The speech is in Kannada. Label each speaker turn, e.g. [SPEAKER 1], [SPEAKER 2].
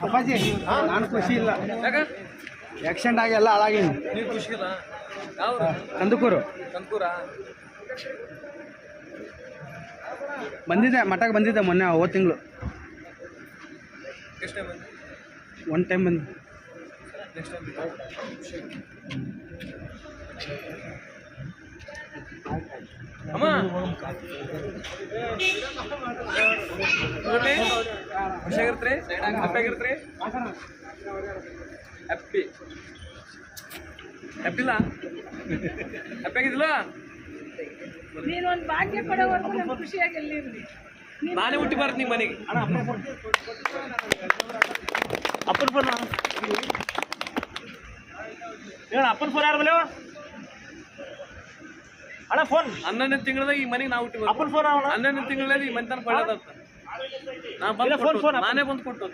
[SPEAKER 1] ಅಪ್ಪಾಜಿ ನಾನು ಖುಷಿ ಇಲ್ಲ. ಆಕ್ಸಿಡೆಂಟ್ ಆಗಿ ಎಲ್ಲ ಹಾಳಾಗೀನಿ.
[SPEAKER 2] ನೀವು ಖುಷಿ ಇಲ್ಲ? ಯಾವ್ದು?
[SPEAKER 1] ಕಂದುಕೂರು ಬಂದಿದ್ದೆ, ಮಠಕ್ಕೆ ಬಂದಿದ್ದೆ ಮೊನ್ನೆ ಹೋದ ತಿಂಗಳು.
[SPEAKER 2] ಎಷ್ಟು ಟೈಮ್ ಬಂದು?
[SPEAKER 1] ಒನ್ ಟೈಮ್ ಬಂದು.
[SPEAKER 2] ನೆಕ್ಸ್ಟ್ ಟೈಮ್ ಅಮ್ಮ ಖುಷಿಯಾಗಿರ್ತ್ರಿ? ಹ್ಯಾಪಿಯಾಗಿರ್ತ್ರಿ? ಹ್ಯಾಪಿಲ್ಲ? ಹ್ಯಾಪಿಯಾಗಿದ್ದಿಲ್ಲ?
[SPEAKER 3] ನೀನೊಂದು ಭಾಗ್ಯ ಪಡೋವರೆಗೂ ನಮ್ಗೆ ಖುಷಿಯಾಗಿ ಎಲ್ಲಿರ್ಲಿ.
[SPEAKER 2] ನಾನೇ ಹುಟ್ಟಿ ಬರ್ತೀನಿ ನಿಮ್ಮ ಮನೆಗೆ.
[SPEAKER 4] ಅಪ್ಪನ ಫೋನ್ ಹೇಳ. ಅಪ್ಪನ ಫೋನ್ ಯಾರು ಬಲ್ಲೇವ ಅಣ್ಣ? ಫೋನ್
[SPEAKER 2] 11ನೇ ತಿಂಗಳದಾಗ ಈ ಮನೆಗೆ ನಾವು ಹುಟ್ಟಿ ಬರ್ತೀವಿ.
[SPEAKER 4] ಅಪ್ಪನ ಫೋನ್
[SPEAKER 2] 11ನೇ ತಿಂಗಳಲ್ಲಿ ಈ ಮನೆ ತನಕ ಒಳ್ಳೇದಂತ ನಾ ಬಂದು ನಾನೇ ಬಂದು ಕೊಟ್ಟು